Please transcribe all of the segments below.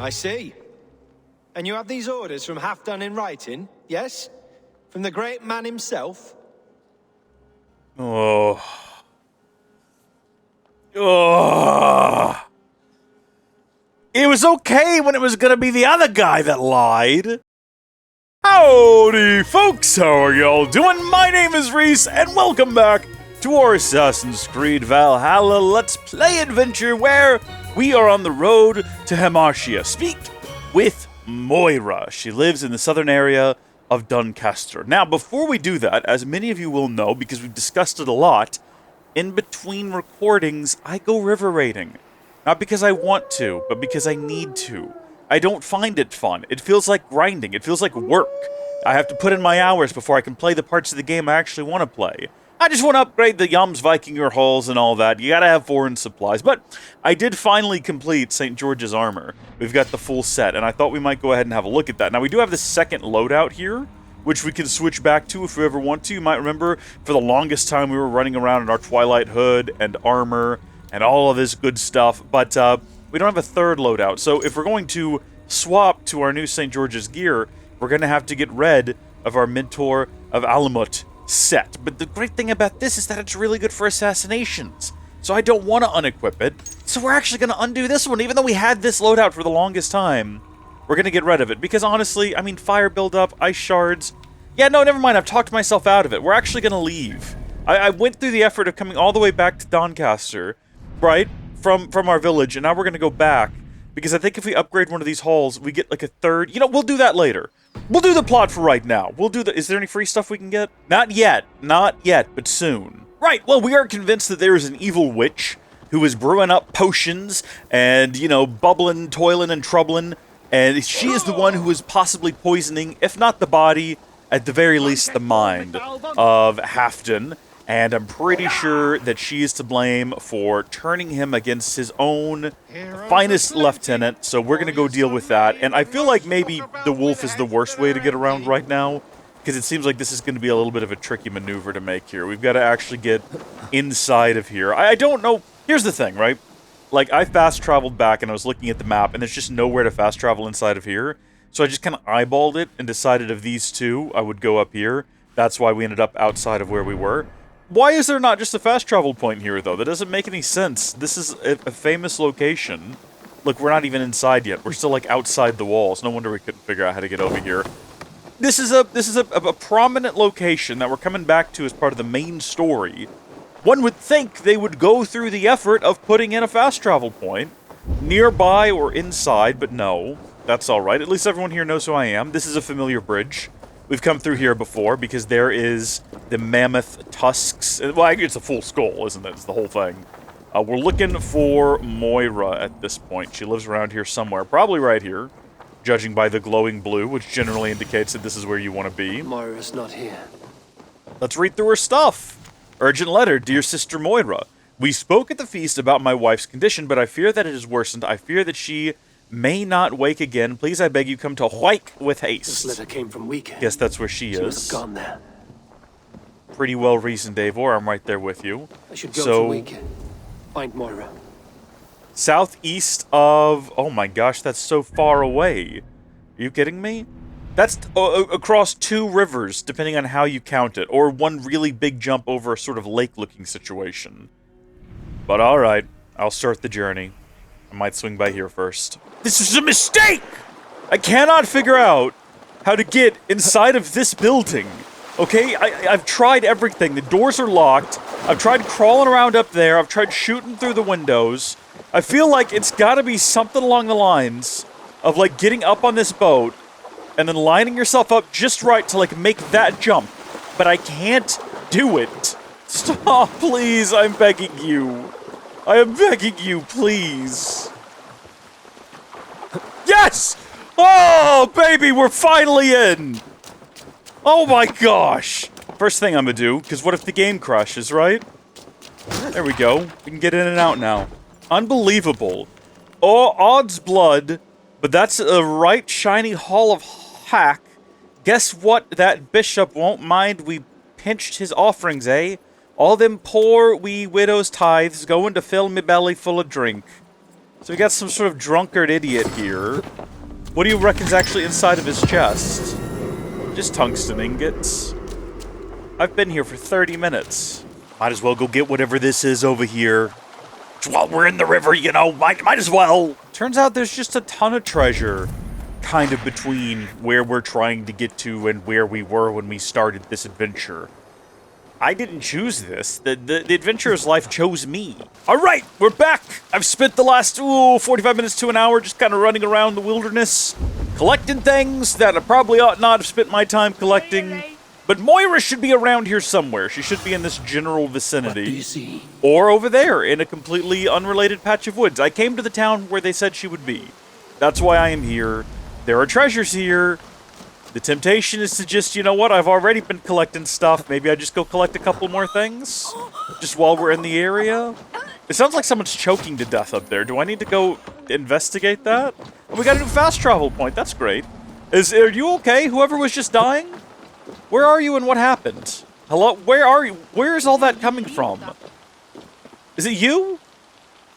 I see. And you have these orders from Halfdan in writing, yes? From the great man himself? Oh. Oh. It was okay when it was gonna be the other guy that lied. Howdy, folks! How are y'all doing? My name is Rees, and welcome back to our Assassin's Creed Valhalla Let's Play adventure, where we are on the road to Hamartia. Speak with Moira. She lives in the southern area of Doncaster. Now, before we do that, as many of you will know, because we've discussed it a lot, in between recordings, I go river raiding. Not because I want to, but because I need to. I don't find it fun. It feels like grinding. It feels like work. I have to put in my hours before I can play the parts of the game I actually want to play. I just want to upgrade the Jomsvikinger hulls and all that. You gotta have foreign supplies. But I did finally complete St. George's armor. We've got the full set, and I thought we might go ahead and have a look at that. Now, we do have the second loadout here, which we can switch back to if we ever want to. You might remember, for the longest time, we were running around in our Twilight hood and armor and all of this good stuff, but we don't have a third loadout. So if we're going to swap to our new St. George's gear, we're going to have to get rid of our Mentor of Alamut set. But the great thing about this is that it's really good for assassinations. So I don't want to unequip it. So we're actually going to undo this one, even though we had this loadout for the longest time. We're going to get rid of it, because honestly, I mean, fire buildup, ice shards. Yeah, no, never mind, I've talked myself out of it. We're actually going to leave. I went through the effort of coming all the way back to Doncaster, right, from our village, and now we're going to go back, because I think if we upgrade one of these halls, we get like a third. You know, we'll do that later. We'll do the plot for right now. We'll do the... Is there any free stuff we can get? Not yet. Not yet, but soon. Right, well, we are convinced that there is an evil witch who is brewing up potions and, you know, bubbling, toiling, and troubling. And she is the one who is possibly poisoning, if not the body, at the very least the mind of Halfdan. And I'm pretty sure that she is to blame for turning him against his own finest lieutenant. So we're going to go deal with that. And I feel like maybe the wolf is the worst way to get around right now, because it seems like this is going to be a little bit of a tricky maneuver to make here. We've got to actually get inside of here. I don't know. Here's the thing, right? Like, I fast-traveled back, and I was looking at the map, and there's just nowhere to fast-travel inside of here. So I just kind of eyeballed it and decided of these two, I would go up here. That's why we ended up outside of where we were. Why is there not just a fast-travel point here, though? That doesn't make any sense. This is a famous location. Look, we're not even inside yet. We're still, like, outside the walls. No wonder we couldn't figure out how to get over here. This is a prominent location that we're coming back to as part of the main story. One would think they would go through the effort of putting in a fast travel point nearby or inside, but no, that's all right. At least everyone here knows who I am. This is a familiar bridge. We've come through here before because there is the mammoth tusks. Well, it's a full skull, isn't it? It's the whole thing. We're looking for Moira at this point. She lives around here somewhere, probably right here, judging by the glowing blue, which generally indicates that this is where you want to be. Moira's not here. Let's read through her stuff. Urgent letter, dear sister Moira. We spoke at the feast about my wife's condition, but I fear that it has worsened. I fear that she may not wake again. Please, I beg you, come to White with haste. This letter came from Weekend. Guess that's where she is. She must have gone there. Pretty well reasoned, Eivor. I'm right there with you. I should go to Weekend. Find Moira. Southeast of... Oh my gosh, that's so far away. Are you kidding me? That's across 2 rivers, depending on how you count it, or one really big jump over a sort of lake-looking situation. But alright, I'll start the journey. I might swing by here first. This is a mistake! I cannot figure out how to get inside of this building. Okay, I've tried everything. The doors are locked. I've tried crawling around up there. I've tried shooting through the windows. I feel like it's gotta be something along the lines of, like, getting up on this boat and then lining yourself up just right to, like, make that jump. But I can't do it. Stop, please, I'm begging you. I am begging you, please. Yes! Oh, baby, we're finally in! Oh my gosh! First thing I'm gonna do, because what if the game crashes, right? There we go. We can get in and out now. Unbelievable. Oh, odds blood. But that's a right shiny Hall of Hack. Guess what? That bishop won't mind we pinched his offerings, eh? All them poor wee widow's tithes going to fill me belly full of drink. So we got some sort of drunkard idiot here. What do you reckon's actually inside of his chest? Just tungsten ingots. I've been here for 30 minutes. Might as well go get whatever this is over here. While we're in the river, you know, might as well. Turns out there's just a ton of treasure kind of between where we're trying to get to and where we were when we started this adventure. I didn't choose this. The adventurer's life chose me. All right, we're back. I've spent the last 45 minutes to an hour just kind of running around the wilderness, collecting things that I probably ought not have spent my time collecting. But Moira should be around here somewhere. She should be in this general vicinity. What do you see? Or over there, in a completely unrelated patch of woods. I came to the town where they said she would be. That's why I am here. There are treasures here. The temptation is to just, you know what, I've already been collecting stuff. Maybe I just go collect a couple more things? Just while we're in the area? It sounds like someone's choking to death up there. Do I need to go investigate that? Oh, we got a new fast travel point. That's great. Are you okay? Whoever was just dying? Where are you and what happened? Hello? Where are you? Where is all that coming from? Is it you?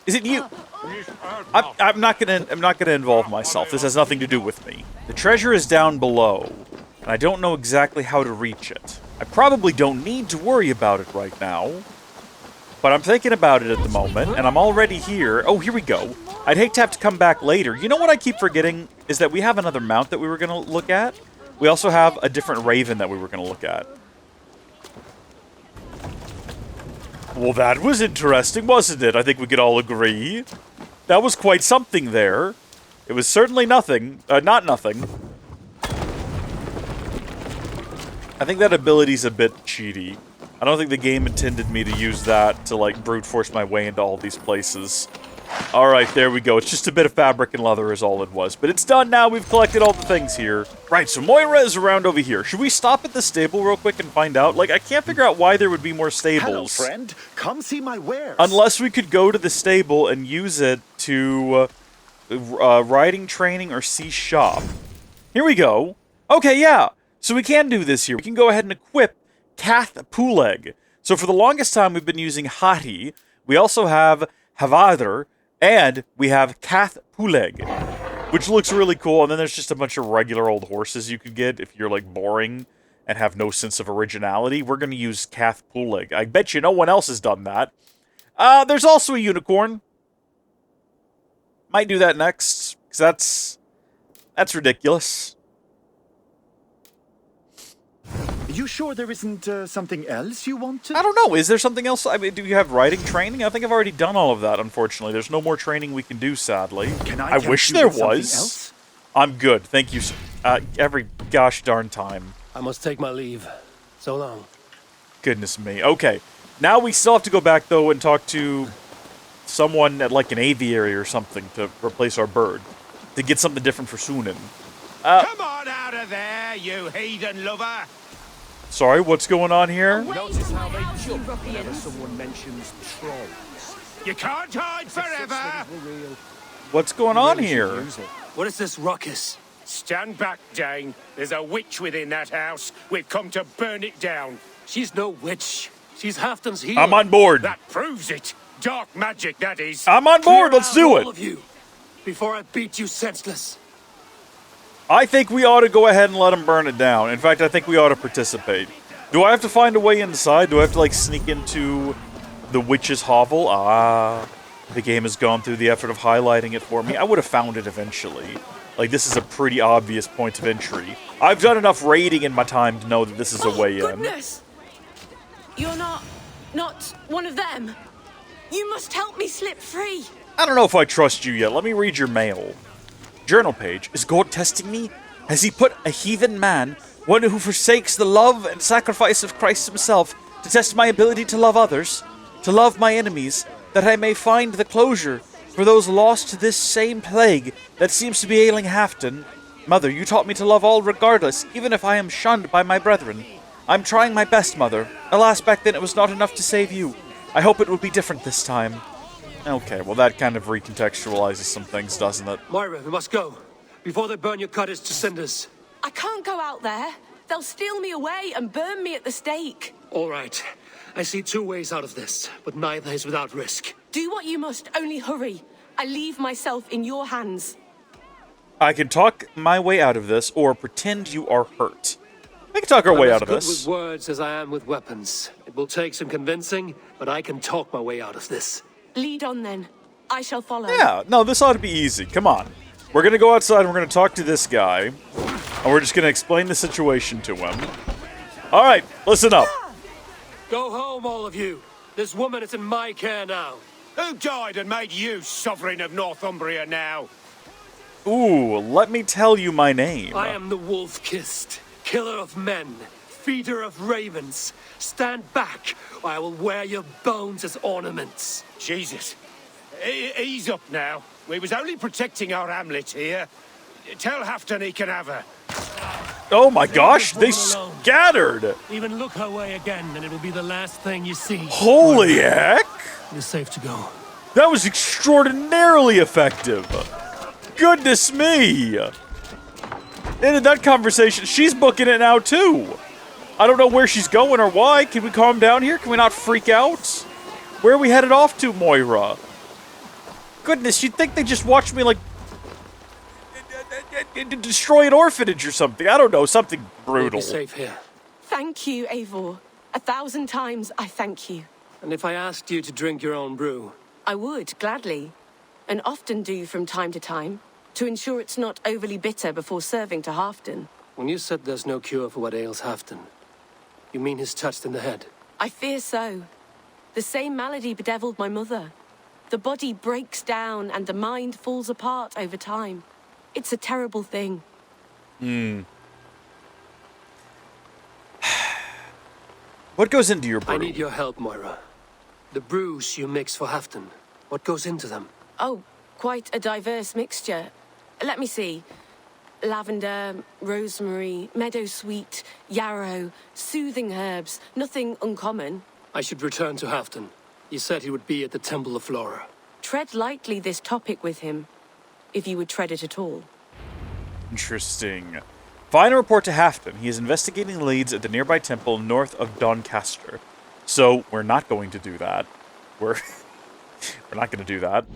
Is it you? I'm not gonna involve myself. This has nothing to do with me. The treasure is down below, and I don't know exactly how to reach it. I probably don't need to worry about it right now, but I'm thinking about it at the moment, and I'm already here. Oh, here we go. I'd hate to have to come back later. You know what I keep forgetting is that we have another mount that we were gonna look at. We also have a different raven that we were going to look at. Well, that was interesting, wasn't it? I think we could all agree. That was quite something there. It was certainly nothing. Not nothing. I think that ability's a bit cheaty. I don't think the game intended me to use that to, like, brute force my way into all these places. Alright, there we go. It's just a bit of fabric and leather is all it was. But it's done now. We've collected all the things here. Right, so Moira is around over here. Should we stop at the stable real quick and find out? Like, I can't figure out why there would be more stables. Hello, friend. Come see my wares. Unless we could go to the stable and use it to riding training or see shop. Here we go. Okay, yeah. So we can do this here. We can go ahead and equip Cath Puleg. So for the longest time, we've been using Hati. We also have Havadr. And we have Cath Puleg, which looks really cool. And then there's just a bunch of regular old horses you could get if you're, like, boring and have no sense of originality. We're going to use Cath Puleg. I bet you no one else has done that. There's also a unicorn. Might do that next, because that's ridiculous. You sure there isn't something else you want to? I don't know. Is there something else? I mean, do you have riding training? I think I've already done all of that, unfortunately. There's no more training we can do, sadly. Can I wish there was. I'm good. Thank you. Every gosh darn time. I must take my leave. So long. Goodness me. Okay. Now we still have to go back, though, and talk to someone at, like, an aviary or something to replace our bird. To get something different for Sunan. Come on out of there, you heathen lover! Sorry, what's going on here? Notice how they jump whenever someone mentions trolls. You can't hide forever! What's going on here? What is this ruckus? Stand back, Dane. There's a witch within that house. We've come to burn it down. She's no witch. She's Halfton's healer. I'm on board. That proves it. Dark magic, that is. I'm on board. Let's do All it. of you, before I beat you senseless. I think we ought to go ahead and let them burn it down. In fact, I think we ought to participate. Do I have to find a way inside? Do I have to, like, sneak into the witch's hovel? Ah, the game has gone through the effort of highlighting it for me. I would have found it eventually. Like, this is a pretty obvious point of entry. I've done enough raiding in my time to know that this is a way in. Goodness! You're not one of them. You must help me slip free. I don't know if I trust you yet. Let me read your mail. Journal page. Is God testing me? Has he put a heathen man, one who forsakes the love and sacrifice of Christ himself, to test my ability to love others, to love my enemies, that I may find the closure for those lost to this same plague that seems to be ailing Halfton? Mother, you taught me to love all regardless, even if I am shunned by my brethren. I'm trying my best, Mother. Alas, back then it was not enough to save you. I hope it will be different this time. Okay, well that kind of recontextualizes some things, doesn't it? Moira, we must go. Before they burn your cottage to cinders. I can't go out there. They'll steal me away and burn me at the stake. All right. I see two ways out of this, but neither is without risk. Do what you must, only hurry. I leave myself in your hands. I can talk my way out of this, or pretend you are hurt. We can talk our way out of I'm as this. good with words as I am with weapons. It will take some convincing, but I can talk my way out of this. Lead on then. I shall follow. Yeah, no, this ought to be easy. Come on. We're gonna go outside and we're gonna talk to this guy. And we're just gonna explain the situation to him. Alright, listen up. Go home, all of you. This woman is in my care now. Who died and made you sovereign of Northumbria now? Ooh, let me tell you my name. I am the wolf-kissed, killer of men, feeder of ravens. Stand back, or I will wear your bones as ornaments. Jesus. Ease up now. We was only protecting our hamlet here. Tell Halfdan he can have her. Oh my gosh, they Leave her alone. scattered! Even look her way again, and it'll be the last thing you see. Holy heck! You're safe to go. That was extraordinarily effective. Goodness me! And in that conversation, she's booking it now too. I don't know where she's going or why. Can we calm down here? Can we not freak out? Where are we headed off to, Moira? Goodness, you'd think they just watched me, like, destroy an orphanage or something. I don't know, something brutal. You'll be safe here. Thank you, Eivor. 1,000 times I thank you. And if I asked you to drink your own brew, I would, gladly. And often do from time to time, to ensure it's not overly bitter before serving to Halfdan. when you said there's no cure for what ails Halfdan, you mean he's touched in the head? I fear so. The same malady bedeviled my mother. The body breaks down and the mind falls apart over time. It's a terrible thing. What goes into your brew? I need your help, Moira. The brews you mix for Halfdan, what goes into them? Oh, quite a diverse mixture. Let me see. Lavender, rosemary, meadowsweet, yarrow, soothing herbs. Nothing uncommon. I should return to Halfdan. You said he would be at the Temple of Flora. Tread lightly this topic with him, if you would tread it at all. Interesting. Find a report to Halfdan. He is investigating leads at the nearby temple north of Doncaster. So, we're not going to do that. We're not going to do that.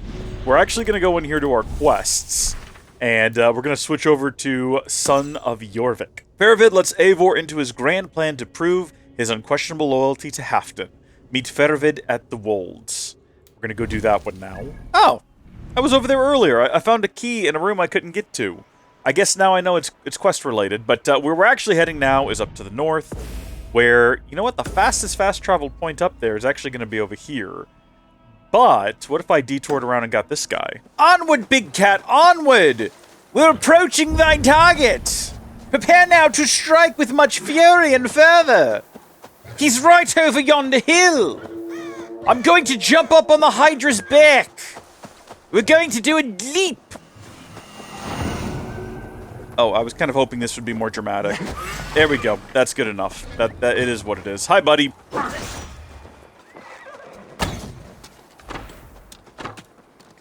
We're actually going to go in here to our quests. And we're going to switch over to Son of Jorvik. Feravid lets Eivor into his grand plan to prove his unquestionable loyalty to Halfdan. Meet Feravid at the Wolds. We're going to go do that one now. Oh! I was over there earlier. I found a key in a room I couldn't get to. I guess now I know it's quest-related, but where we're actually heading now is up to the north, where, you know what, the fastest fast-traveled point up there is actually going to be over here. But, what if I detoured around and got this guy? Onward, big cat, onward! We're approaching thy target! Prepare now to strike with much fury and fervor! He's right over yonder hill! I'm going to jump up on the Hydra's back! We're going to do a leap! Oh, I was kind of hoping this would be more dramatic. There we go. That's good enough. That it is what it is. Hi, buddy.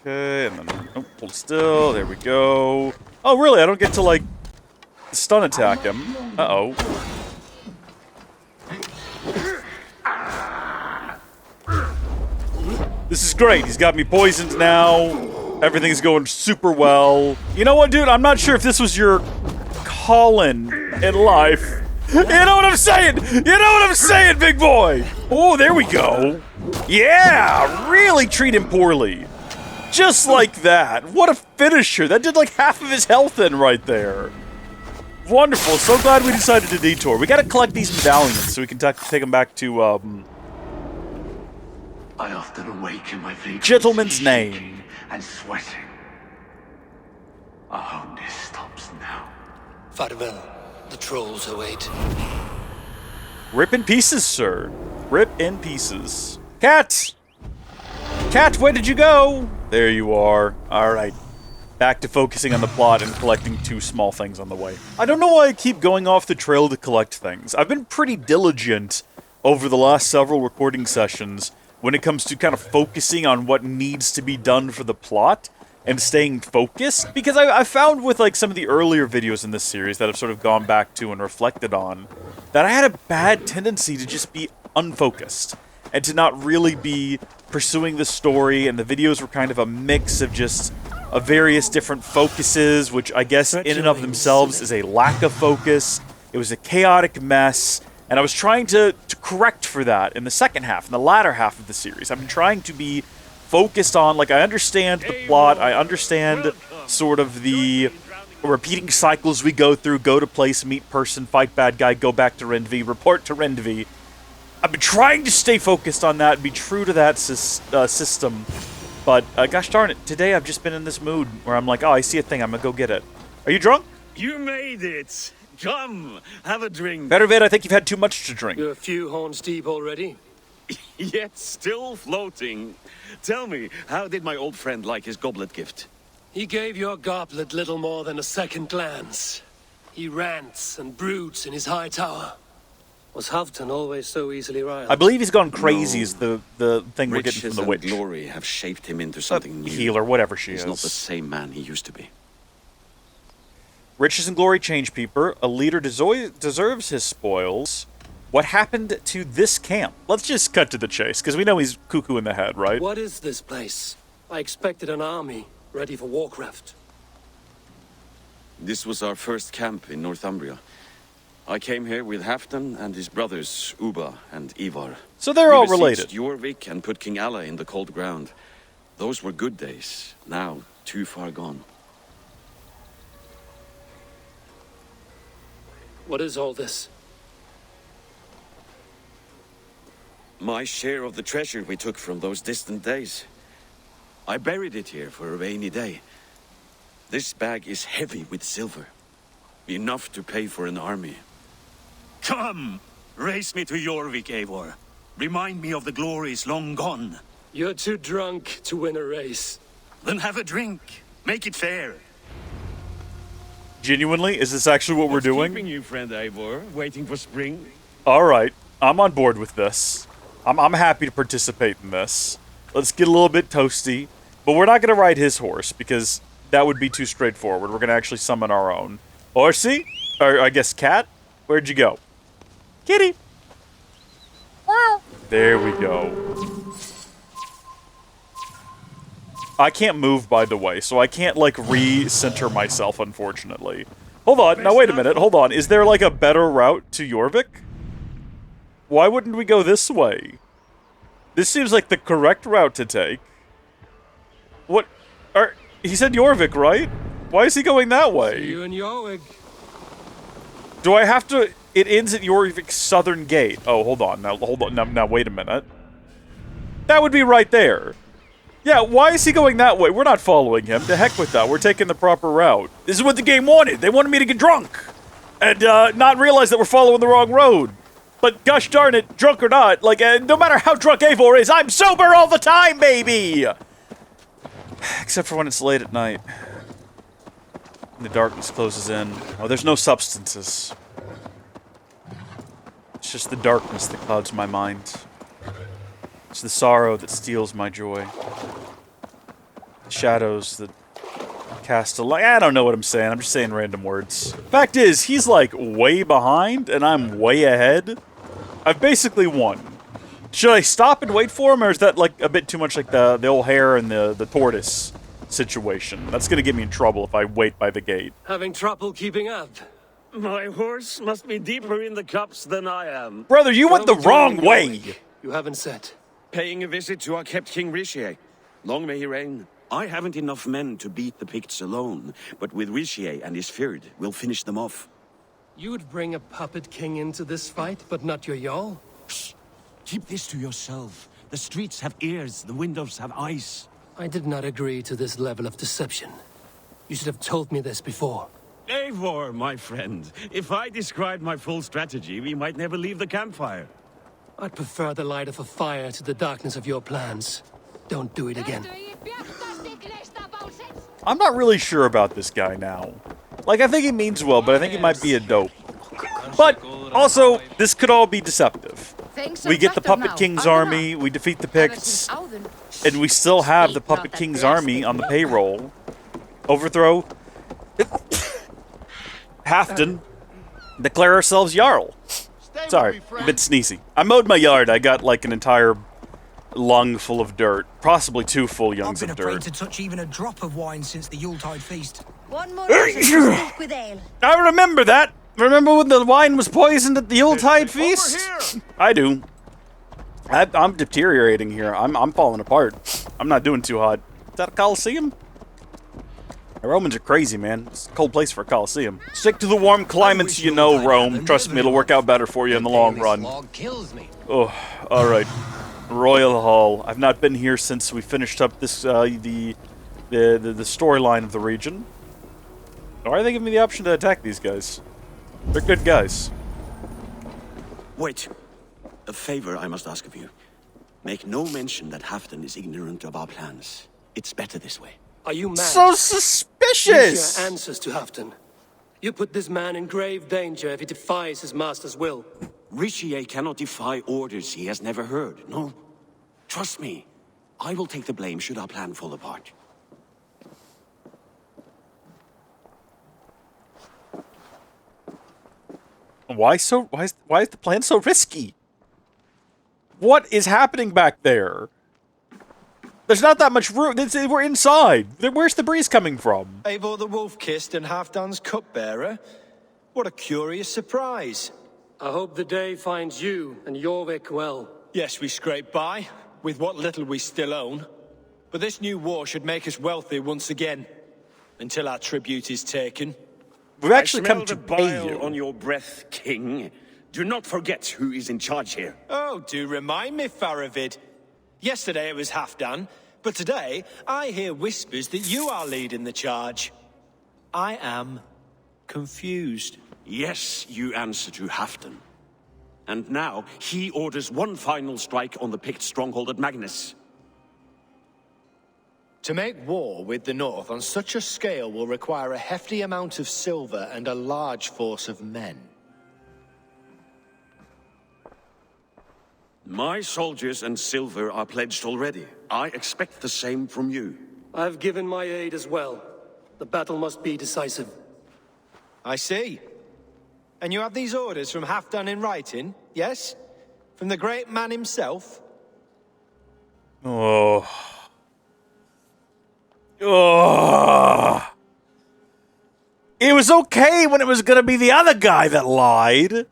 Okay, and then hold still. There we go. Oh, really? I don't get to like stun attack him. Uh-oh. This is great. He's got me poisoned now. Everything's going super well. You know what, dude? I'm not sure if this was your calling in life. You know what I'm saying? You know what I'm saying, big boy? Oh, there we go. Yeah, really treat him poorly. Just like that. What a finisher. That did like half of his health in right there. Wonderful. So glad we decided to detour. We gotta collect these medallions so we can take them back to, I often awake in my vagrancy, gentleman's name. and sweating. Our home day stops now. Farewell. The trolls await. Rip in pieces, sir. Rip in pieces. Cat! Cat, where did you go? There you are. Alright. Back to focusing on the plot and collecting 2 small things on the way. I don't know why I keep going off the trail to collect things. I've been pretty diligent over the last several recording sessions when it comes to kind of focusing on what needs to be done for the plot and staying focused. Because I found with like some of the earlier videos in this series that I've sort of gone back to and reflected on, that I had a bad tendency to just be unfocused. and to not really be pursuing the story, and the videos were kind of a mix of just various different focuses, which I guess in and of themselves is a lack of focus. It was a chaotic mess, and I was trying to correct for that in the second half, in the latter half of the series. I've been trying to be focused on, like, I understand the plot, I understand sort of the repeating cycles we go through, go to place, meet person, fight bad guy, go back to Rendvi, report to Rendvi. I've been trying to stay focused on that, be true to that system, but gosh darn it, today I've just been in this mood where I'm like, oh, I see a thing, I'm gonna go get it. Are you drunk? You made it! Come, have a drink. Better vid, I think you've had too much to drink. You're a few horns deep already. Yet still floating. Tell me, how did my old friend like his goblet gift? He gave your goblet little more than a second glance. He rants and broods in his high tower. Was Houghton always so easily riled? I believe he's gone crazy is the thing we're getting Riches from the witch. and glory have shaped him into something new. Healer, whatever she He's is. not the same man he used to be. Riches and glory change people. A leader deserves his spoils. What happened to this camp? Let's just cut to the chase, because we know he's cuckoo in the head, right? What is this place? I expected an army, ready for warcraft. This was our first camp in Northumbria. I came here with Halfdan and his brothers, Uba and Eivor. So they're all related. We besieged Jorvik and put King Alla in the cold ground. Those were good days, now too far gone. What is all this? My share of the treasure we took from those distant days. I buried it here for a rainy day. This bag is heavy with silver. Enough to pay for an army. Come! Race me to Jorvik, Eivor. Remind me of the glories long gone. You're too drunk to win a race. Then have a drink. Make it fair. Genuinely? Is this actually what we're doing? Keeping you, friend Eivor, waiting for spring. Alright, I'm on board with this. I'm happy to participate in this. Let's get a little bit toasty. But we're not going to ride his horse, because that would be too straightforward. We're going to actually summon our own. Horsey? Or, I guess, cat? Where'd you go? Kitty! Wow. There we go. I can't move, by the way, so I can't, like, re-center myself, unfortunately. Hold on, now wait a minute, hold on. Is there, like, a better route to Jorvik? Why wouldn't we go this way? This seems like the correct route to take. What? He said Jorvik, right? Why is he going that way? You and Jorvik. Do I have to... It ends at Jorvik's southern gate. Oh, hold on. Now, wait a minute. That would be right there. Yeah, why is he going that way? We're not following him. To heck with that. We're taking the proper route. This is what the game wanted. They wanted me to get drunk. And, not realize that we're following the wrong road. But gosh darn it, drunk or not, like, no matter how drunk Eivor is, I'm sober all the time, baby! Except for when it's late at night. And the darkness closes in. Oh, there's no substances. It's just the darkness that clouds my mind. It's the sorrow that steals my joy. The shadows that cast a light. I don't know what I'm saying. I'm just saying random words. Fact is, he's like way behind, and I'm way ahead. I've basically won. Should I stop and wait for him, or is that like a bit too much like the old hare and the tortoise situation? That's gonna get me in trouble if I wait by the gate. Having trouble keeping up. My horse must be deeper in the cups than I am. Brother, you went the wrong way! You haven't said. Paying a visit to our kept King Richier. Long may he reign. I haven't enough men to beat the Picts alone, but with Richier and his Fyrd, we'll finish them off. You would bring a puppet king into this fight, but not your Jarl? Keep this to yourself. The streets have ears, the windows have eyes. I did not agree to this level of deception. You should have told me this before. Eivor, my friend. If I described my full strategy, we might never leave the campfire. I'd prefer the light of a fire to the darkness of your plans. Don't do it again. I'm not really sure about this guy now. Like, I think he means well, but I think he might be a dope. But, also, this could all be deceptive. We get the Puppet King's army, we defeat the Picts, and we still have the Puppet King's army on the payroll. Overthrow. Halfdan. Declare ourselves Jarl. Sorry, a bit sneezy. I mowed my yard. I got like an entire lung full of dirt. Possibly 2 full lungs of I've been afraid dirt. to touch even a drop of wine since the Yuletide feast. One more with ale. I remember that. Remember when the wine was poisoned at the Yuletide feast? I do. I'm deteriorating here. I'm falling apart. I'm not doing too hot. Is that a Coliseum? The Romans are crazy, man. It's a cold place for a Coliseum. Stick to the warm climates you know, Rome. Trust me, it'll work out better for you in the long run. Oh, alright. Royal Hall. I've not been here since we finished up this, the storyline of the region. Why are they giving me the option to attack these guys? They're good guys. Wait. A favor I must ask of you. Make no mention that Halfdan is ignorant of our plans. It's better this way. Are you mad? So suspicious! Your answers to Halfdan. You put this man in grave danger if he defies his master's will. Richier cannot defy orders he has never heard. No. Trust me. I will take the blame should our plan fall apart. Why is the plan so risky? What is happening back there? There's not that much room. We're inside. Where's the breeze coming from? Eivor the Wolf-Kissed and Halfdan's cupbearer? What a curious surprise. I hope the day finds you and Jorvik well. Yes, we scrape by, with what little we still own. But this new war should make us wealthy once again. Until our tribute is taken. We've actually come to the pay bile you. on your breath, King. Do not forget who is in charge here. Oh, do remind me, Faravid. Yesterday it was Halfdan, but today I hear whispers that you are leading the charge. I am confused. Yes, you answer to Halfdan. And now he orders one final strike on the Pict stronghold at Magnus. To make war with the North on such a scale will require a hefty amount of silver and a large force of men. My soldiers and silver are pledged already. I expect the same from you. I've given my aid as well. The battle must be decisive. I see. And you have these orders from Halfdan in writing, yes? From the great man himself? Oh. Oh. It was okay when it was gonna be the other guy that lied.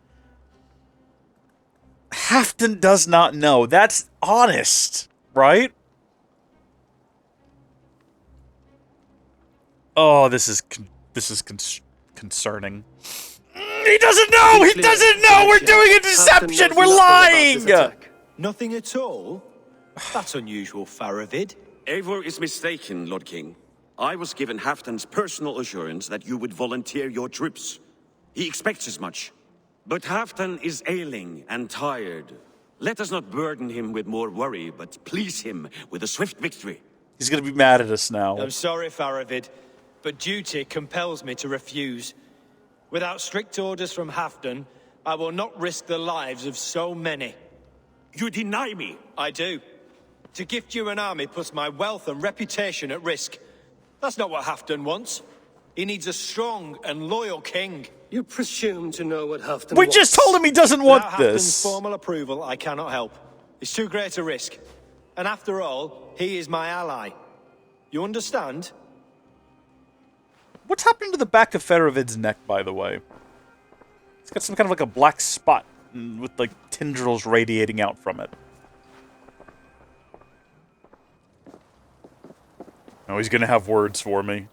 Halfdan does not know. That's honest, right? Oh, this is concerning. He doesn't know! He doesn't know! We're doing a deception! We're lying! Nothing at all? That's unusual, Faravid. Eivor is mistaken, Lord King. I was given Halfdan's personal assurance that you would volunteer your troops. He expects as much. But Halfdan is ailing and tired. Let us not burden him with more worry, but please him with a swift victory. He's gonna be mad at us now. I'm sorry, Faravid, but duty compels me to refuse. Without strict orders from Halfdan, I will not risk the lives of so many. You deny me? I do. To gift you an army puts my wealth and reputation at risk. That's not what Halfdan wants. He needs a strong and loyal king. You presume to know what Halfdan We wants. just told him he doesn't want Without this. Halfdan's formal approval, I cannot help. It's too great a risk. And after all, he is my ally. You understand? What's happened to the back of Faravid's neck, by the way? It's got some kind of like a black spot with like tendrils radiating out from it. Oh, he's gonna have words for me.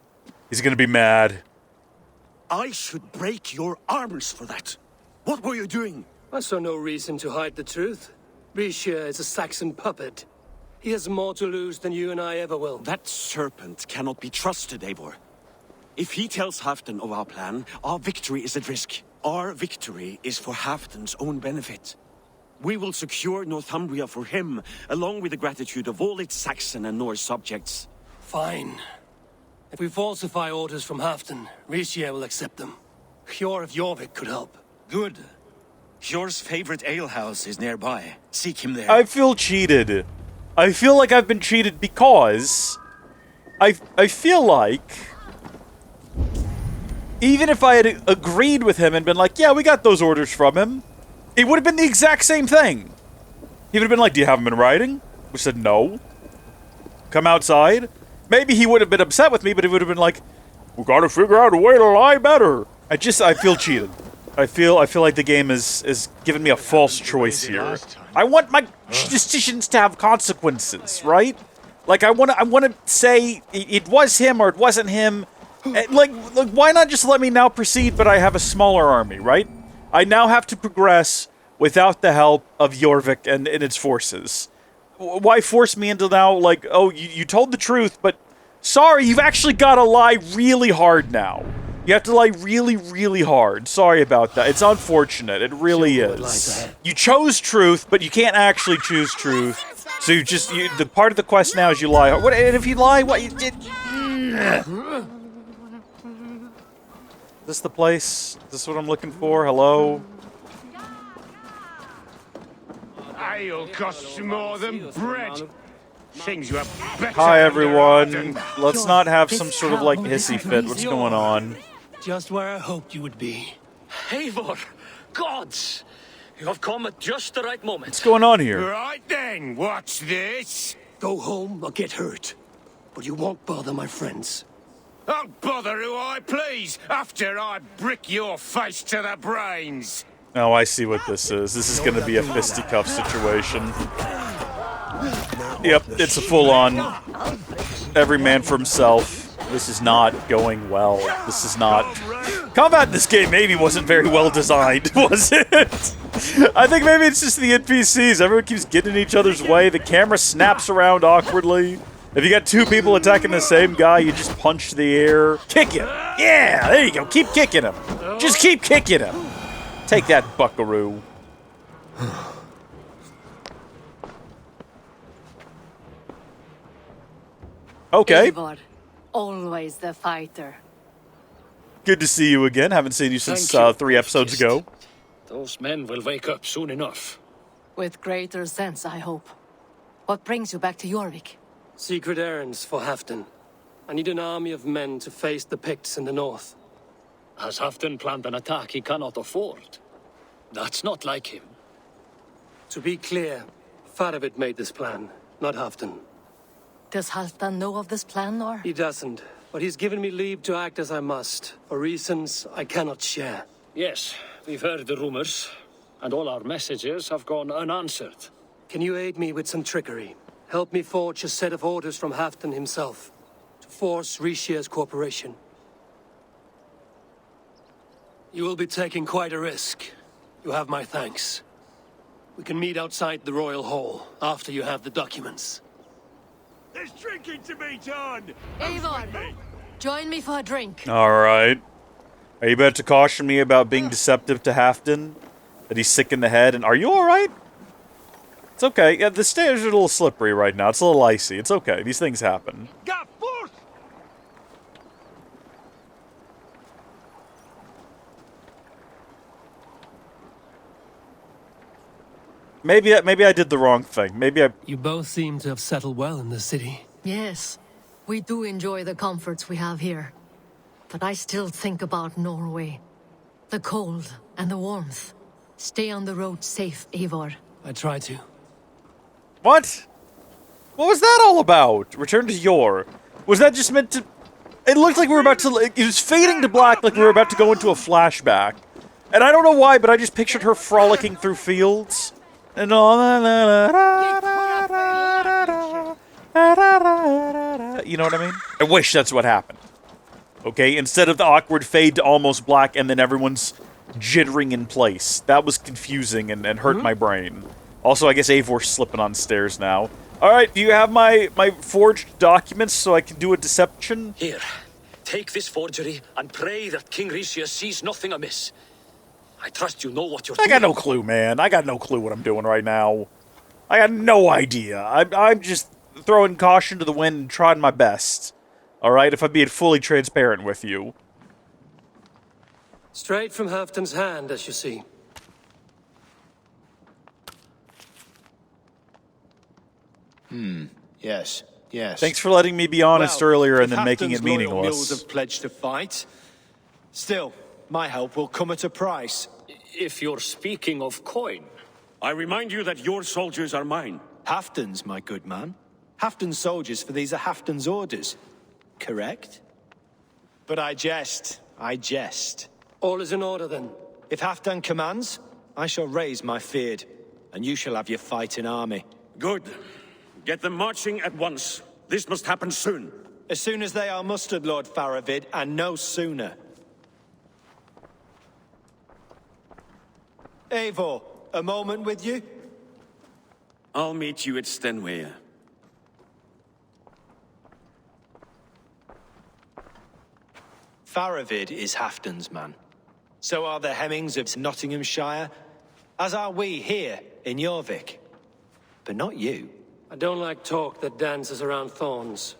He's gonna be mad. I should break your arms for that. What were you doing? I saw no reason to hide the truth. Richier is a Saxon puppet. He has more to lose than you and I ever will. That serpent cannot be trusted, Eivor. If he tells Halfdan of our plan, our victory is at risk. Our victory is for Halfdan's own benefit. We will secure Northumbria for him, along with the gratitude of all its Saxon and Norse subjects. Fine. If we falsify orders from Halfdan, Richier will accept them. Hjor of Jorvik could help. Good. Hjor's favorite alehouse is nearby. Seek him there. I feel cheated. I feel like I've been cheated because I feel like even if I had agreed with him and been like, yeah, we got those orders from him, It would have been the exact same thing. He would have been like, do you have him in writing? We said, no. Come outside. Maybe he would have been upset with me, but he would have been like, we gotta figure out a way to lie better. I feel cheated. I feel like the game is giving me a false choice here. I want my decisions to have consequences, right? Like, I want to say it was him or it wasn't him. Like, why not just let me now proceed, but I have a smaller army, right? I now have to progress without the help of Jorvik and its forces. Why force me into now, like, oh, you told the truth, but sorry, you've actually got to lie really hard now. You have to lie really, really hard. Sorry about that. It's unfortunate. It really is. You chose truth, but you can't actually choose truth. So the part of the quest now is you lie. What? And if you lie, what you did? Is this the place? Is this what I'm looking for? Hello? Ale costs more than bread. Things were better. Hi, everyone. Let's not have some sort of, like, hissy fit. What's going on? Just where I hoped you would be. Eivor! Gods! You have come at just the right moment. What's going on here? Right then, what's this? Go home or get hurt. But you won't bother my friends. I'll bother who I please after I brick your face to the brains. Oh, I see what this is. This is going to be a fisticuff situation. Yep, it's a full-on every man for himself. This is not going well. This is not... Combat in this game maybe wasn't very well designed, was it? I think maybe it's just the NPCs. Everyone keeps getting in each other's way. The camera snaps around awkwardly. If you got two people attacking the same guy, you just punch the air. Kick him! Yeah, there you go. Keep kicking him. Just keep kicking him. Take that, buckaroo. Okay. Eivor, always the fighter. Good to see you again. Haven't seen you since 3 episodes ago. Those men will wake up soon enough. With greater sense, I hope. What brings you back to Jorvik? Secret errands for Halfdan. I need an army of men to face the Picts in the north. Has Halfdan planned an attack he cannot afford? That's not like him. To be clear, Faravid made this plan, not Halfdan. Does Halfdan know of this plan, or...? He doesn't, but he's given me leave to act as I must, for reasons I cannot share. Yes, we've heard the rumors, and all our messages have gone unanswered. Can you aid me with some trickery? Help me forge a set of orders from Halfdan himself, to force Rees's cooperation. You will be taking quite a risk. You have my thanks. We can meet outside the Royal Hall, after you have the documents. There's drinking to be done! Eivor, join me for a drink. Alright. Are you about to caution me about being deceptive to Halfdan? That he's sick in the head? And are you alright? It's okay. Yeah, the stairs are a little slippery right now. It's a little icy. It's okay. These things happen. Got force! Maybe I did the wrong thing. Maybe I... You both seem to have settled well in the city. Yes, we do enjoy the comforts we have here. But I still think about Norway. The cold and the warmth. Stay on the road safe, Eivor. I try to. What? What was that all about? Return to Yor. Was that just meant to... It looked like we were about to... It was fading to black like we were about to go into a flashback. And I don't know why, but I just pictured her frolicking through fields. And all... You know what I mean? I wish that's what happened. Okay? Instead of the awkward fade to almost black and then everyone's jittering in place. That was confusing and hurt my brain. Also, I guess Eivor's slipping on stairs now. Alright, do you have my forged documents so I can do a deception? Here, take this forgery and pray that King Rees sees nothing amiss. I trust you know what you're doing. I got no clue, man. I got no clue what I'm doing right now. I got no idea. I'm just throwing caution to the wind and trying my best. Alright, if I'm being fully transparent with you. Straight from Halfdan's hand, as you see. Yes. Thanks for letting me be honest earlier and then if making it Halfdan's loyal meaningless. mules have pledged to fight. Still, my help will come at a price. If you're speaking of coin. I remind you that your soldiers are mine. Halfton's, my good man. Halfton's soldiers, for these are Halfton's orders. Correct? But I jest. I jest. All is in order, then. If Halfdan commands, I shall raise my feared, and you shall have your fighting army. Good. Get them marching at once. This must happen soon. As soon as they are mustered, Lord Faravid, and no sooner. Eivor, a moment with you? I'll meet you at Stenway. Faravid is Halfton's man. So are the Hemmings of Nottinghamshire, as are we here in Jorvik. But not you. I don't like talk that dances around thorns.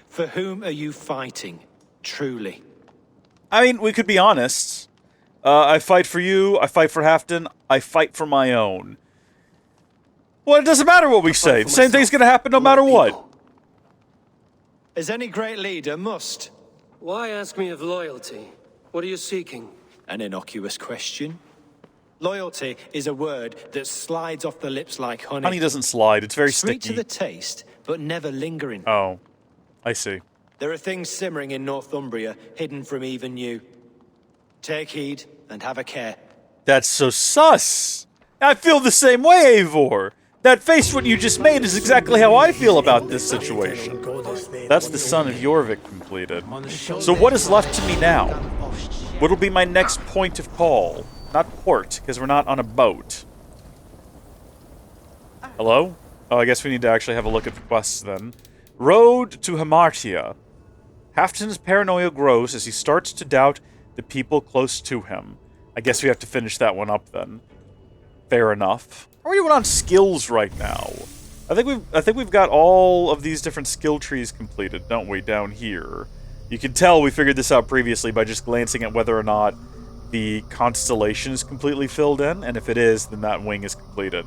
For whom are you fighting, truly? I mean, we could be honest. I fight for you, I fight for Halfton, I fight for my own. Well, it doesn't matter what we say. The same thing's gonna happen no matter what. As any great leader must. Why ask me of loyalty? What are you seeking? An innocuous question. Loyalty is a word that slides off the lips like honey. Honey doesn't slide, it's very Sweet sticky. to the taste, but never lingering. Oh, I see. There are things simmering in Northumbria, hidden from even you. Take heed and have a care. That's so sus! I feel the same way, Eivor! That face what you just made is exactly how I feel about this situation. That's the Son of Jorvik completed. So what is left to me now? What'll be my next point of call? Not port, because we're not on a boat. Hello? Oh, I guess we need to actually have a look at the quests then. Road to Hamartia. Halfton's paranoia grows as he starts to doubt the people close to him. I guess we have to finish that one up then. Fair enough. How are we doing on skills right now? I think we've got all of these different skill trees completed, don't we, down here? You can tell we figured this out previously by just glancing at whether or not the constellation is completely filled in, and if it is, then that wing is completed.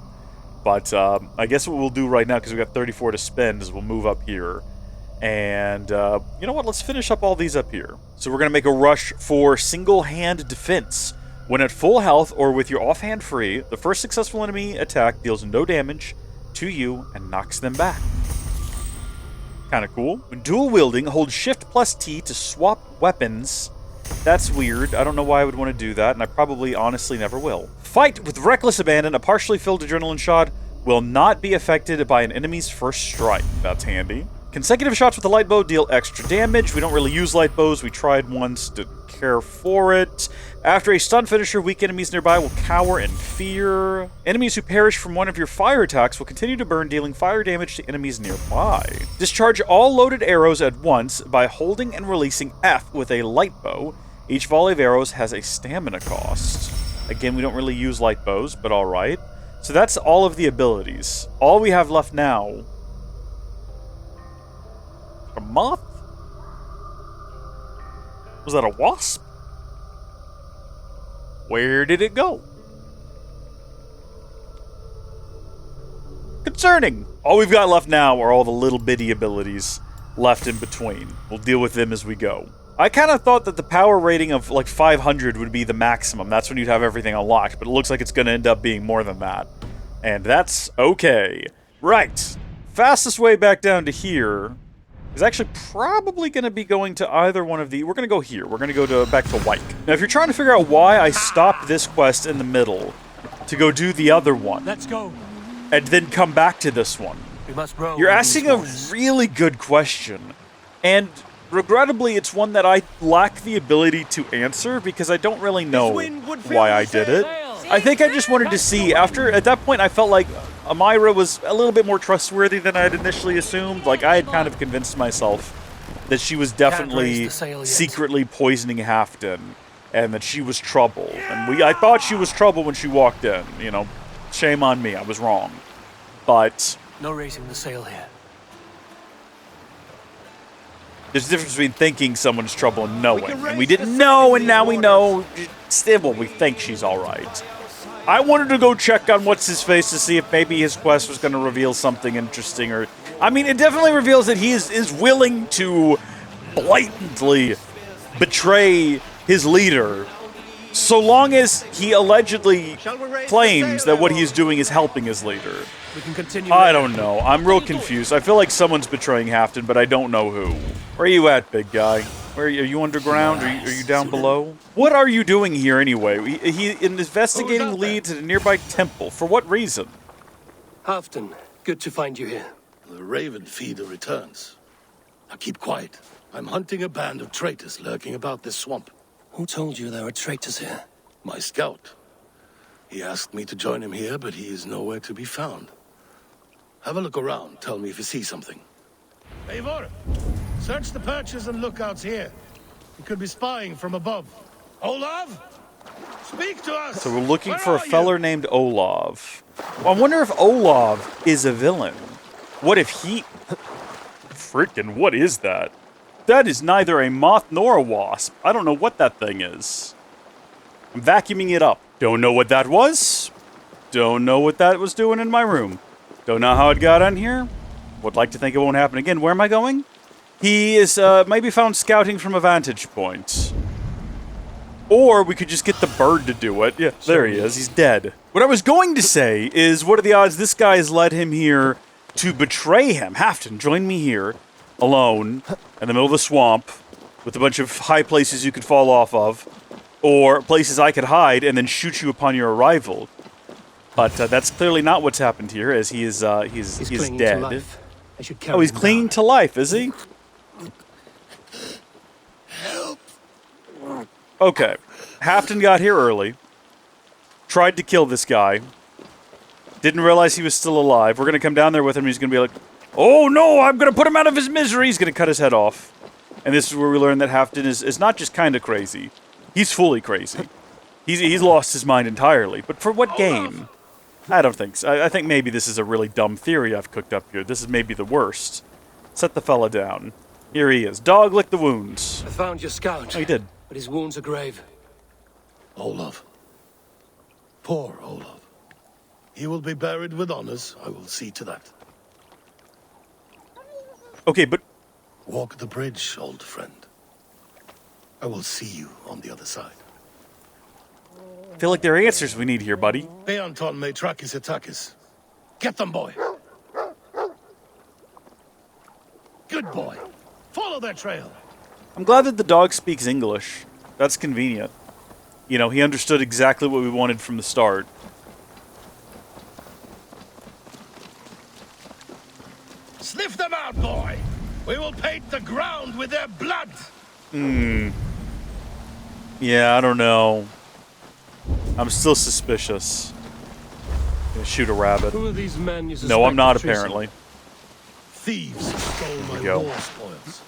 But I guess what we'll do right now, because we've got 34 to spend, is we'll move up here. And you know what? Let's finish up all these up here. So we're going to make a rush for single-hand defense. When at full health or with your offhand free, the first successful enemy attack deals no damage to you and knocks them back. Kind of cool. When dual wielding, hold Shift plus T to swap weapons. That's weird. I don't know why I would want to do that, and I probably honestly never will. Fight with reckless abandon. A partially filled adrenaline shot will not be affected by an enemy's first strike. That's handy. Consecutive shots with the light bow deal extra damage. We don't really use light bows. We tried once, didn't care for it. After a stun finisher, weak enemies nearby will cower in fear. Enemies who perish from one of your fire attacks will continue to burn, dealing fire damage to enemies nearby. Discharge all loaded arrows at once by holding and releasing F with a light bow. Each volley of arrows has a stamina cost. Again, we don't really use light bows, but alright. So that's all of the abilities. All we have left now... A moth? Was that a wasp? Where did it go? Concerning! All we've got left now are all the little bitty abilities left in between. We'll deal with them as we go. I kind of thought that the power rating of like 500 would be the maximum. That's when you'd have everything unlocked, but it looks like it's going to end up being more than that. And that's okay. Right. Fastest way back down to here is actually probably going to be going to either one of the... We're going to go here. We're going to go back to White. Now, if you're trying to figure out why I stopped this quest in the middle to go do the other one... Let's go. And then come back to this one. We must row. You're asking a really good question. And regrettably, it's one that I lack the ability to answer because I don't really know why I did it. I think I just wanted to see. At that point, I felt like Amira was a little bit more trustworthy than I had initially assumed. Like, I had kind of convinced myself that she was definitely secretly poisoning Halfton and that she was trouble. And I thought she was trouble when she walked in. You know, shame on me. I was wrong. But... No raising the sail here. There's a difference between thinking someone's trouble and knowing. And we didn't know, and now we know. Still, well, we think she's alright. I wanted to go check on What's-His-Face to see if maybe his quest was going to reveal something interesting. Or, I mean, it definitely reveals that he is willing to blatantly betray his leader So long as he allegedly claims that what he's doing is helping his leader. We can continue. I don't know. I'm real confused. I feel like someone's betraying Halfdan, but I don't know who. Where are you at, big guy? Where are you underground? Are you down below? What are you doing here anyway? He investigating leads at a nearby temple. For what reason? Halfdan, good to find you here. The Raven Feeder returns. Now keep quiet. I'm hunting a band of traitors lurking about this swamp. Who told you there were traitors here? My scout. He asked me to join him here, but he is nowhere to be found. Have a look around. Tell me if you see something. Eivor, search the perches and lookouts here. He could be spying from above. Olav? Speak to us! So we're looking Where for a are you? feller named Olav. Well, I wonder if Olav is a villain. What if he... Freaking, what is that? That is neither a moth nor a wasp. I don't know what that thing is. I'm vacuuming it up. Don't know what that was. Don't know what that was doing in my room. Don't know how it got on here. Would like to think it won't happen again. Where am I going? He is maybe found scouting from a vantage point. Or we could just get the bird to do it. Yeah, there he is. He's dead. What I was going to say is, what are the odds this guy has led him here to betray him? Halfdan, join me here, alone, in the middle of the swamp, with a bunch of high places you could fall off of, or places I could hide and then shoot you upon your arrival. But that's clearly not what's happened here, as he is he's dead. Oh, he's clinging to life, is he? Okay. Halfdan got here early. Tried to kill this guy. Didn't realize he was still alive. We're going to come down there with him. He's going to be like, oh no, I'm going to put him out of his misery. He's going to cut his head off. And this is where we learn that Halfdan is not just kind of crazy. He's fully crazy. He's lost his mind entirely. But for what game? I don't think so. I think maybe this is a really dumb theory I've cooked up here. This is maybe the worst. Set the fella down. Here he is. Dog lick the wounds. I found your scout. Oh, he did. But his wounds are grave. Olav. Poor Olav. He will be buried with honors. I will see to that. Okay, but... Walk the bridge, old friend. I will see you on the other side. I feel like there are answers we need here, buddy. Beanton may track his attackers. Get them, boy. Good boy. Follow their trail. I'm glad that the dog speaks English. That's convenient. You know, he understood exactly what we wanted from the start. Sniff them out, boy! We will paint the ground with their blood! Yeah, I don't know. I'm still suspicious. Gonna shoot a rabbit. Who are these men you suspect? No, I'm not, of treason? apparently. Thieves stole my go. war spoils.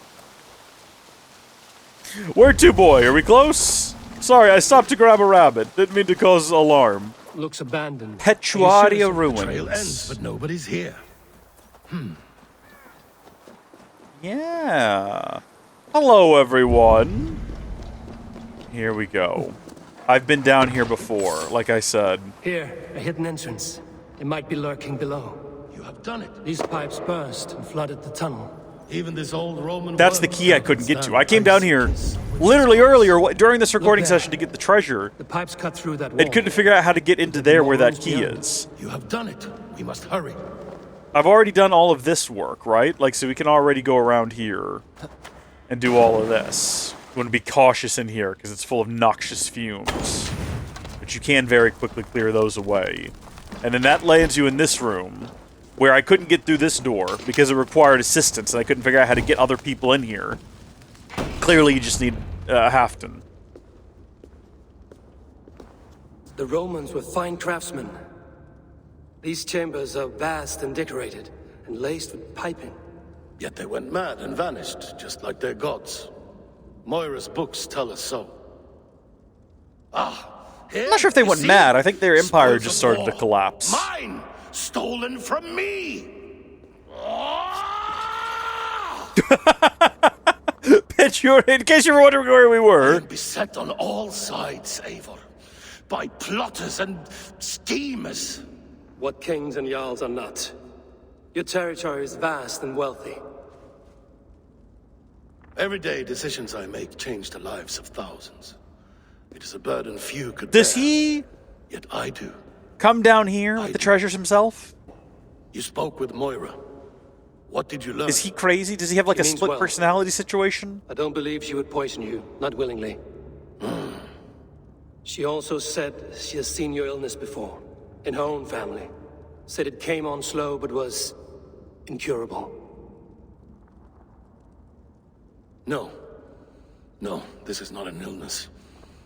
Where to, boy? Are we close? Sorry, I stopped to grab a rabbit. Didn't mean to cause alarm. Looks abandoned. Petuaria The trail ends, ruins. but nobody's here. Yeah. Hello, everyone. Here we go. I've been down here before, like I said. Here, a hidden entrance. It might be lurking below. You have done it. These pipes burst and flooded the tunnel. Even this old Roman. That's the key I couldn't get to. I came down here literally earlier during this recording session to get the treasure. The pipes cut through that wall. And couldn't figure out how to get into there where that key is. You have done it. We must hurry. I've already done all of this work, right? Like, so we can already go around here and do all of this. You want to be cautious in here because it's full of noxious fumes. But you can very quickly clear those away. And then that lands you in this room, where I couldn't get through this door because it required assistance and I couldn't figure out how to get other people in here. Clearly you just need Halfdan. The Romans were fine craftsmen. These chambers are vast and decorated, and laced with piping. Yet they went mad and vanished, just like their gods. Moira's books tell us so. I'm not sure if they went mad. I think their empire just started to collapse. Mine! Stolen from me! Pitch, in case you were wondering where we were. I'm beset on all sides, Eivor. By plotters and schemers. What kings and jarls are not. Your territory is vast and wealthy. Everyday decisions I make change the lives of thousands. It is a burden few could Does bear. he Yet I do. come down here with the treasures himself? You spoke with Moira. What did you learn? Is he crazy? Does he have like a He means split well. personality situation? I don't believe she would poison you, not willingly. She also said she has seen your illness before, in her own family. Said it came on slow, but was incurable. No. No, this is not an illness.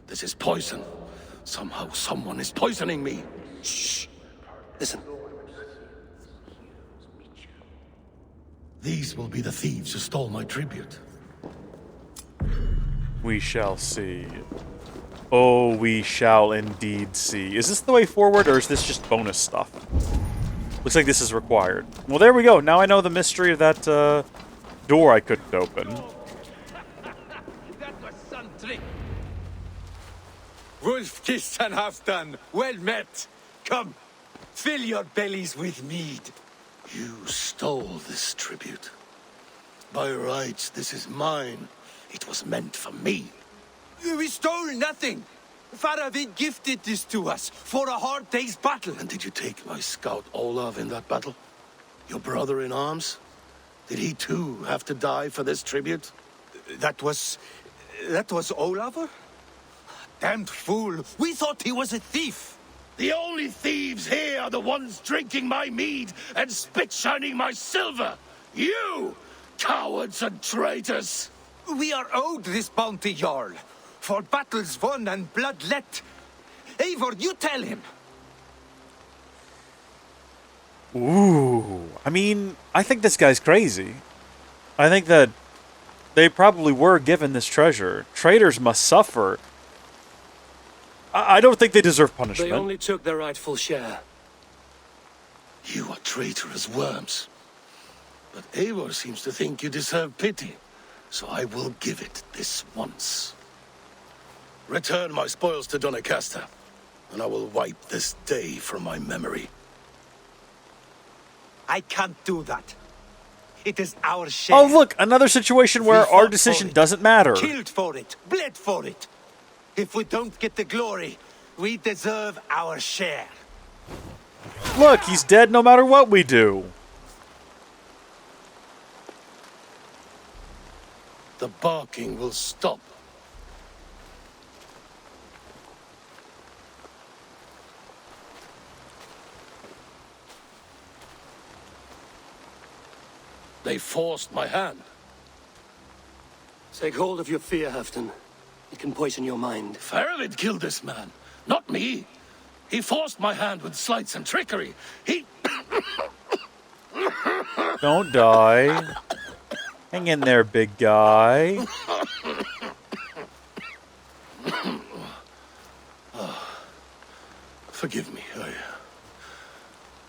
This is poison. Somehow someone is poisoning me. Shh. Listen. These will be the thieves who stole my tribute. We shall see. Oh, we shall indeed see. Is this the way forward, or is this just bonus stuff? Looks like this is required. Well, there we go. Now I know the mystery of that door I couldn't open. That was some trick. Wolf kissed and half done. Well met. Come, fill your bellies with mead. You stole this tribute. By rights, this is mine. It was meant for me. We stole nothing. Faravid gifted this to us for a hard day's battle. And did you take my scout Olav in that battle? Your brother in arms? Did he too have to die for this tribute? That was Olav? Damned fool. We thought he was a thief. The only thieves here are the ones drinking my mead and spit-shining my silver. You, cowards and traitors. We are owed this bounty, Jarl. For battles won and blood let. Eivor, you tell him. Ooh. I mean, I think this guy's crazy. I think that they probably were given this treasure. Traitors must suffer. I don't think they deserve punishment. They only took their rightful share. You are traitorous worms. But Eivor seems to think you deserve pity, so I will give it this once. Return my spoils to Doncaster, and I will wipe this day from my memory. I can't do that. It is our share. Oh, look, another situation where our decision doesn't matter. Killed for it, bled for it. If we don't get the glory, we deserve our share. Look, he's dead no matter what we do. The barking will stop. They forced my hand. Take hold of your fear, Halfdan. It can poison your mind. Faravid killed this man, not me. He forced my hand with sleights and trickery. He... Don't die. Hang in there, big guy. Forgive me.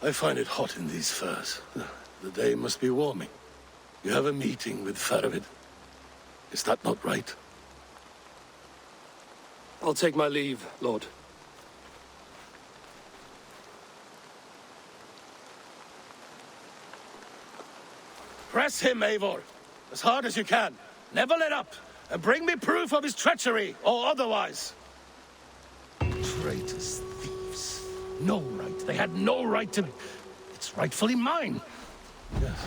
I find it hot in these furs. The day must be warming. You have a meeting with Faravid. Is that not right? I'll take my leave, Lord. Press him, Eivor. As hard as you can. Never let up. And bring me proof of his treachery, or otherwise. Traitors, thieves. No right. They had no right to... It's rightfully mine. Yes.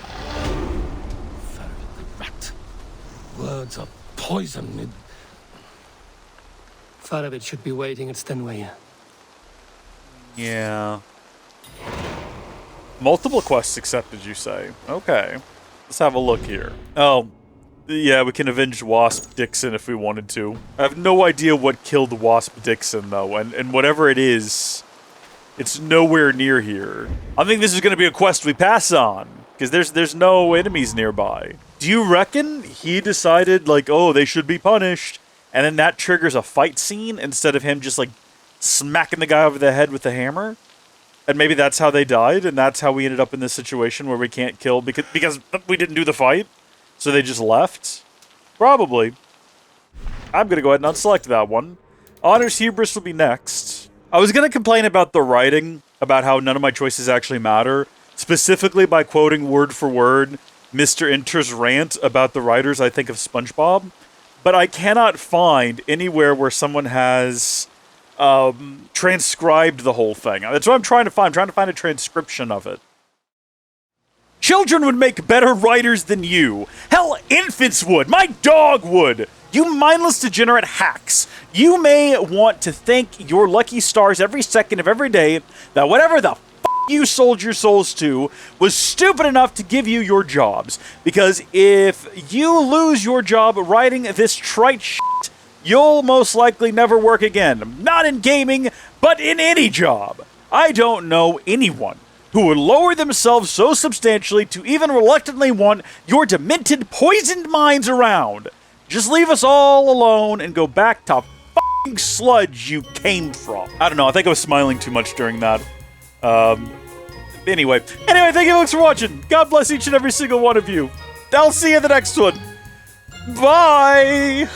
Faravid the rat. Words are poison. Faravid should be waiting at Stenway. Yeah. Multiple quests accepted, you say? Okay. Let's have a look here. Oh, yeah, we can avenge Wasp Dixon if we wanted to. I have no idea what killed Wasp Dixon, though, and whatever it is, it's nowhere near here. I think this is going to be a quest we pass on, because there's no enemies nearby. Do you reckon he decided, like, oh, they should be punished, and then that triggers a fight scene instead of him just, like, smacking the guy over the head with the hammer? And maybe that's how they died, and that's how we ended up in this situation where we can't kill because we didn't do the fight, so they just left? Probably. I'm going to go ahead and unselect that one. Honors Hubris will be next. I was going to complain about the writing, about how none of my choices actually matter, specifically by quoting word for word Mr. Inter's rant about the writers I think of SpongeBob, but I cannot find anywhere where someone has transcribed the whole thing. That's what I'm trying to find. I'm trying to find a transcription of it. Children would make better writers than you. Hell, infants would. My dog would. You mindless degenerate hacks. You may want to thank your lucky stars every second of every day that whatever the you sold your souls to was stupid enough to give you your jobs. Because if you lose your job writing this trite shit, you'll most likely never work again. Not in gaming, but in any job. I don't know anyone who would lower themselves so substantially to even reluctantly want your demented, poisoned minds around. Just leave us all alone and go back to f***ing sludge you came from. I don't know, I think I was smiling too much during that. Anyway, thank you folks for watching. God bless each and every single one of you. I'll see you in the next one. Bye!